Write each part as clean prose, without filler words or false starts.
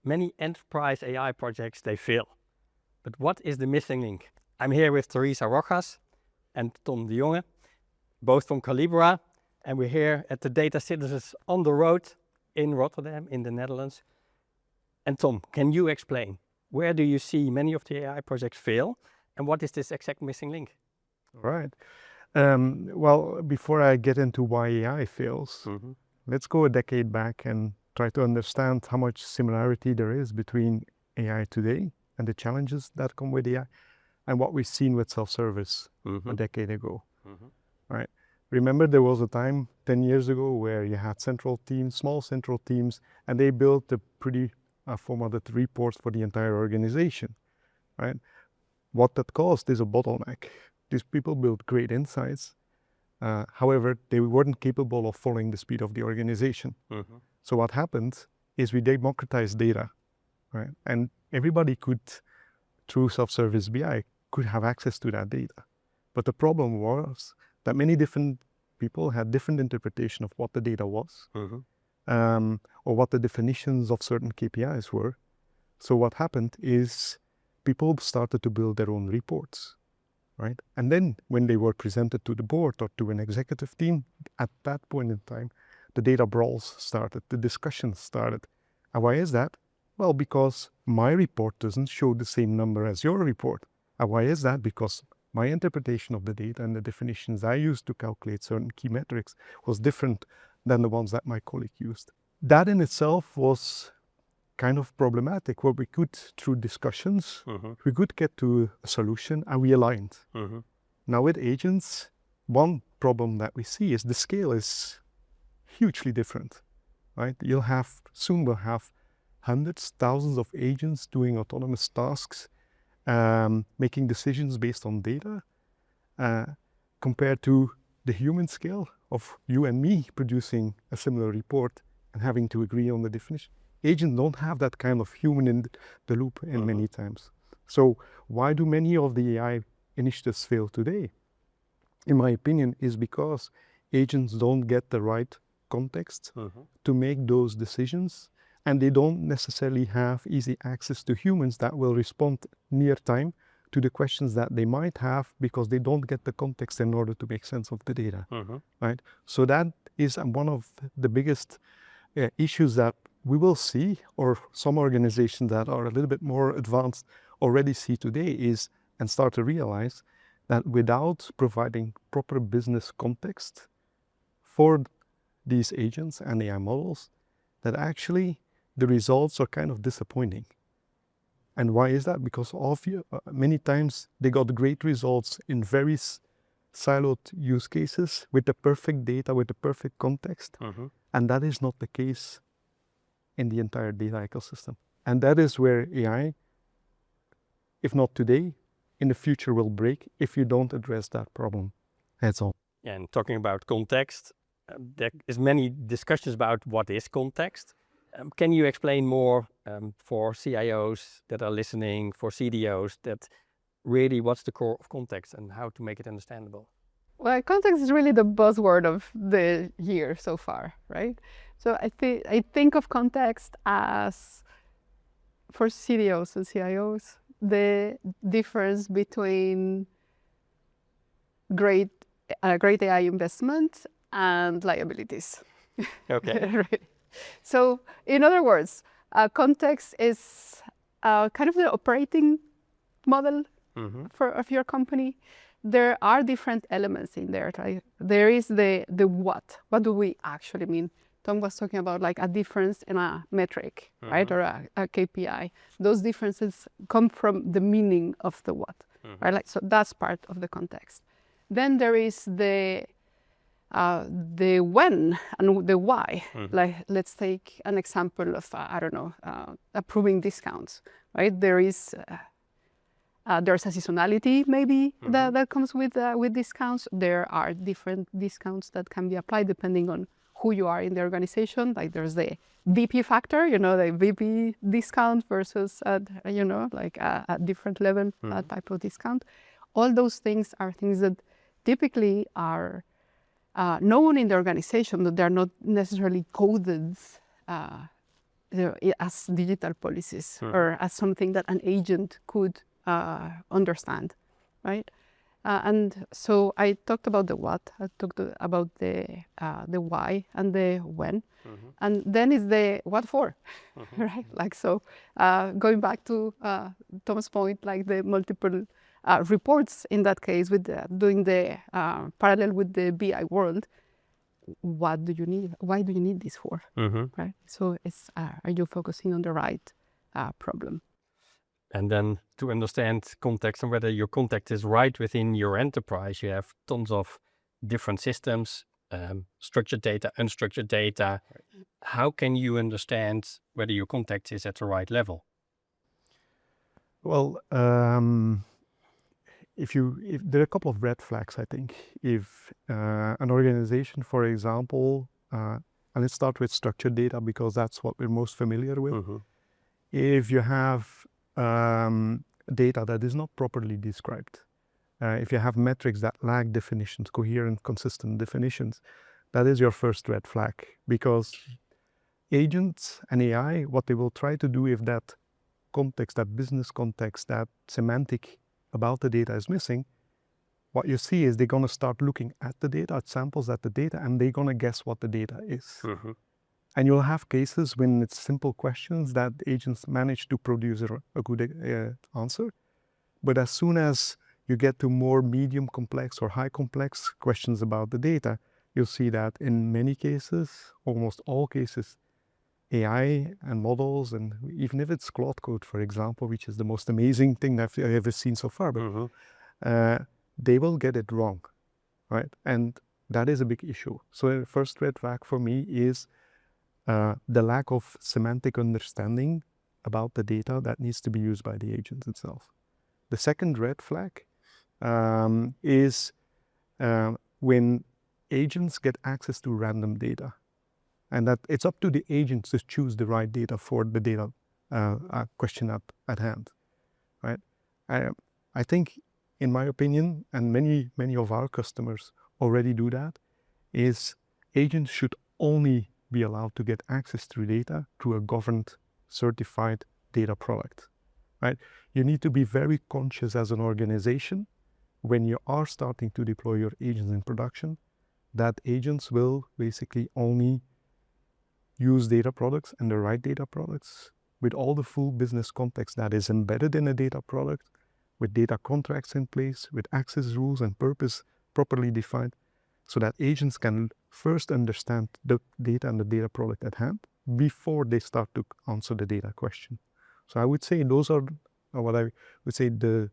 many enterprise AI projects, they fail. But what is the missing link? I'm here with Teresa Rojas and Dejonghe, both from Collibra, and we're here at the Data Citizens on the Road in Rotterdam, in the Netherlands. And Tom, can you explain, where do you see many of the AI projects fail, and what is this exact missing link? All right. Well, before I get into why AI fails, let's go a decade back and try to understand how much similarity there is between AI today and the challenges that come with AI and what we've seen with self-service a decade ago. Right? Remember, there was a time 10 years ago where you had central teams, small central teams, and they built a pretty formatted reports for the entire organization. Right? What that caused is a bottleneck. These people built great insights. However, they weren't capable of following the speed of the organization. So what happened is we democratized data, right? And everybody could, through self-service BI, could have access to that data. But the problem was that many different people had different interpretation of what the data was, or what the definitions of certain KPIs were. So what happened is people started to build their own reports. Right? And then when they were presented to the board or to an executive team, at that point in time, the data brawls started, the discussions started. And why is that? Well, because my report doesn't show the same number as your report. And why is that? Because my interpretation of the data and the definitions I used to calculate certain key metrics was different than the ones that my colleague used. That in itself was kind of problematic, where we could, through discussions, we could get to a solution and we aligned. Now with agents, one problem that we see is the scale is hugely different, right? Soon we'll have hundreds, thousands of agents doing autonomous tasks, making decisions based on data, compared to the human scale of you and me producing a similar report and having to agree on the definition. Agents don't have that kind of human in the loop in many times. So why do many of the AI initiatives fail today? In my opinion, is because agents don't get the right context to make those decisions, and they don't necessarily have easy access to humans that will respond near time to the questions that they might have, because they don't get the context in order to make sense of the data. Right? So that is one of the biggest issues that we will see, or some organizations that are a little bit more advanced already see today, is and start to realize that without providing proper business context for these agents and AI models, that actually the results are kind of disappointing. And why is that? Because many times they got great results in very siloed use cases with the perfect data, with the perfect context, and that is not the case in the entire data ecosystem. And that is where AI, if not today, in the future will break if you don't address that problem heads on. And talking about context, there is many discussions about what is context. Can you explain more for CIOs that are listening, for CDOs, that really what's the core of context and how to make it understandable? Well, context is really the buzzword of the year so far, right? So I think of context as, for CDOs and CIOs, the difference between great AI investment and liabilities. Okay. Right. So in other words, context is kind of the operating model of your company. There are different elements in there. Right? There is the what. What do we actually mean? Tom was talking about like a difference in a metric, right, or a KPI. Those differences come from the meaning of the what, right? Like, so that's part of the context. Then there is the when and the why. Like, let's take an example of approving discounts, right? There's a seasonality maybe that comes with discounts. There are different discounts that can be applied depending on who you are in the organization. Like there's the VP factor, the VP discount versus a different level type of discount. All those things are things that typically are known in the organization, but they're not necessarily coded as digital policies or as something that an agent could understand, right? And so I talked about the what, I talked about the why and the when, and then is the what for, right? Like, so going back to Tom's point, like the multiple reports in that case with doing the parallel with the BI world, what do you need? Why do you need this for, right? So it's, are you focusing on the right problem? And then to understand context and whether your context is right within your enterprise, you have tons of different systems, structured data, unstructured data. How can you understand whether your context is at the right level? Well, if there are a couple of red flags, I think. If an organization, for example, and let's start with structured data because that's what we're most familiar with. If you have data that is not properly described, if you have metrics that lack definitions, coherent, consistent definitions, that is your first red flag, because agents and AI, what they will try to do if that context, that business context, that semantic about the data is missing, what you see is they're going to start looking at the data, at samples at the data, and they're going to guess what the data is. And you'll have cases when it's simple questions that agents manage to produce a good answer. But as soon as you get to more medium complex or high complex questions about the data, you'll see that in many cases, almost all cases, AI and models, and even if it's Claude Code, for example, which is the most amazing thing I've ever seen so far, but they will get it wrong, right? And that is a big issue. So the first red flag for me is the lack of semantic understanding about the data that needs to be used by the agent itself. The second red flag is when agents get access to random data, and that it's up to the agents to choose the right data for the data question at hand, right? I think, in my opinion, and many of our customers already do that, is agents should only be allowed to get access to data through a governed, certified data product, right? You need to be very conscious as an organization when you are starting to deploy your agents in production, that agents will basically only use data products and the right data products with all the full business context that is embedded in a data product, with data contracts in place, with access rules and purpose properly defined, so that agents can first understand the data and the data product at hand before they start to answer the data question. So I would say those are what I would say the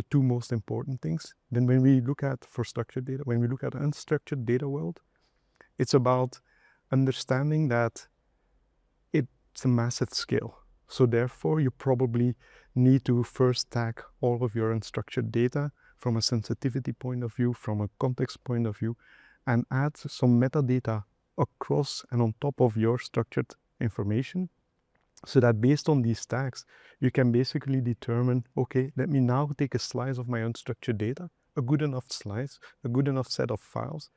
two most important things. Then when we look at, for structured data, when we look at unstructured data world, it's about understanding that it's a massive scale. So therefore, you probably need to first tag all of your unstructured data from a sensitivity point of view, from a context point of view, and add some metadata across and on top of your structured information, so that based on these tags, you can basically determine, okay, let me now take a slice of my unstructured data, a good enough slice, a good enough set of files,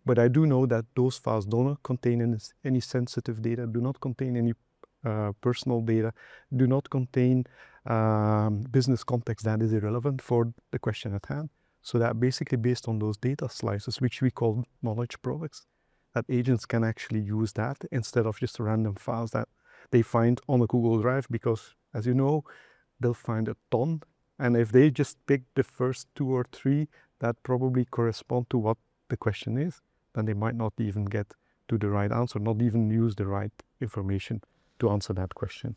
but I do know that those files do not contain any sensitive data, do not contain any personal data, do not contain business context that is irrelevant for the question at hand. So that basically based on those data slices, which we call knowledge products, that agents can actually use that instead of just random files that they find on a Google Drive, because as you know, they'll find a ton. And if they just pick the first 2 or 3 that probably correspond to what the question is, then they might not even get to the right answer, not even use the right information to answer that question.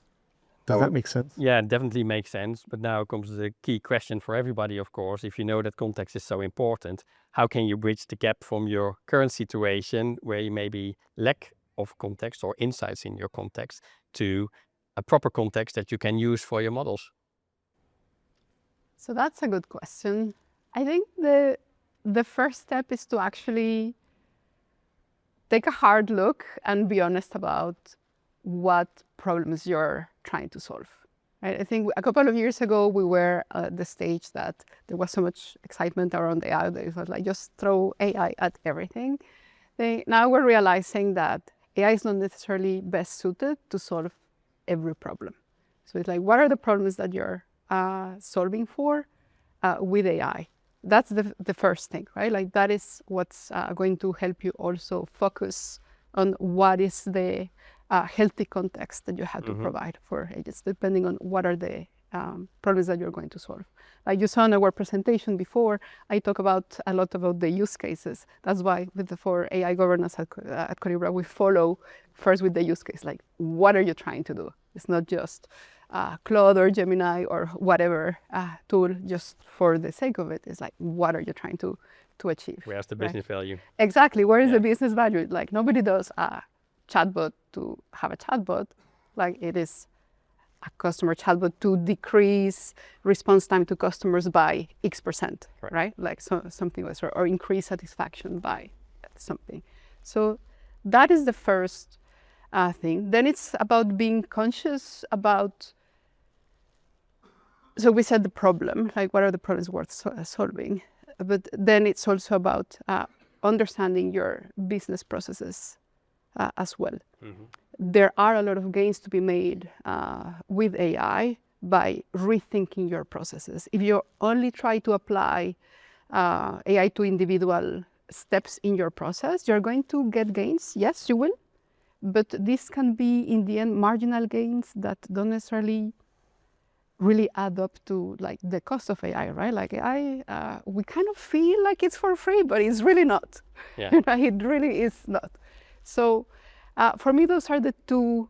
Does that make sense? Yeah, it definitely makes sense. But now comes the key question for everybody, of course. If you know that context is so important, how can you bridge the gap from your current situation where you maybe lack of context or insights in your context to a proper context that you can use for your models? So that's a good question. I think the first step is to actually take a hard look and be honest about what problems you're trying to solve. Right? I think a couple of years ago, we were at the stage that there was so much excitement around AI that it was like, just throw AI at everything. Now we're realizing that AI is not necessarily best suited to solve every problem. So it's like, what are the problems that you're solving for with AI? That's the first thing, right? Like that is what's going to help you also focus on what is the healthy context that you have to provide for agents, depending on what are the problems that you're going to solve. Like you saw in our presentation before, I talk a lot about the use cases. That's why for AI governance at Collibra, we follow first with the use case, like what are you trying to do? It's not just Claude or Gemini or whatever tool just for the sake of it. It's like, what are you trying to achieve? Where's the business value? Exactly. Where is the business value? Like nobody does a chatbot to have a chatbot. Like it is a customer chatbot to decrease response time to customers by X%, right? Like something like that, or increase satisfaction by something. So that is the first thing. Then it's about being conscious about. So we said the problem, like what are the problems worth solving? But then it's also about understanding your business processes as well. There are a lot of gains to be made with AI by rethinking your processes. If you only try to apply AI to individual steps in your process, you're going to get gains. Yes, you will. But this can be, in the end, marginal gains that don't necessarily really add up to like the cost of AI, right? Like AI, we kind of feel like it's for free, but it's really not. Yeah. It really is not. So for me, those are the two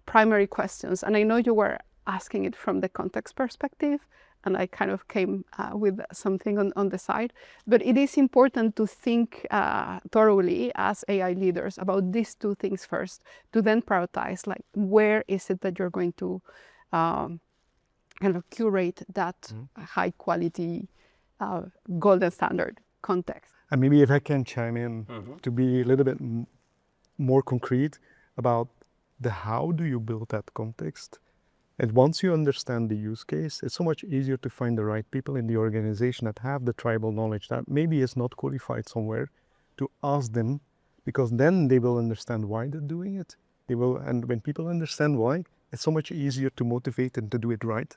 primary questions. And I know you were asking it from the context perspective, and I kind of came with something on the side. But it is important to think thoroughly as AI leaders about these two things first, to then prioritize, like, where is it that you're going to kind of curate that high quality golden standard context. And maybe if I can chime in to be a little bit more concrete about the how do you build that context. And once you understand the use case, it's so much easier to find the right people in the organization that have the tribal knowledge that maybe is not qualified somewhere, to ask them, because then they will understand why they're doing it. And when people understand why, it's so much easier to motivate them to do it right.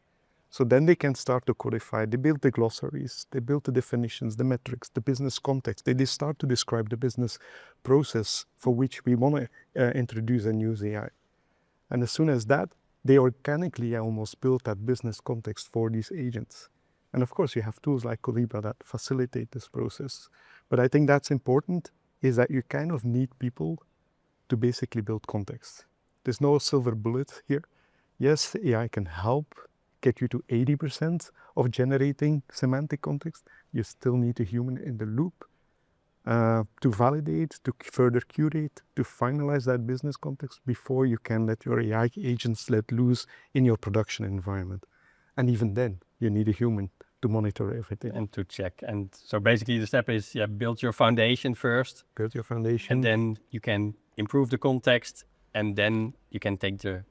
So then they can start to codify. They build the glossaries, they build the definitions, the metrics, the business context. They start to describe the business process for which we want to introduce and use AI. And as soon as that, they organically almost build that business context for these agents. And of course, you have tools like Collibra that facilitate this process. But I think that's important, is that you kind of need people to basically build context. There's no silver bullet here. Yes, AI can help get you to 80% of generating semantic context. You still need a human in the loop to validate, to further curate, to finalize that business context before you can let your AI agents let loose in your production environment. And even then, you need a human to monitor everything. And to check. And so basically the step is, build your foundation first. Build your foundation. And then you can improve the context, and then you can take the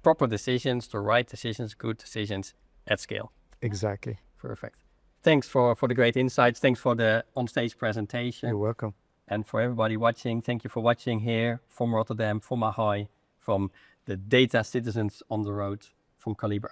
proper decisions, the right decisions, good decisions at scale. Exactly. Perfect. Thanks for the great insights. Thanks for the on-stage presentation. You're welcome. And for everybody watching, thank you for watching here from Rotterdam, from Ahoy, from the data citizens on the road, from Collibra.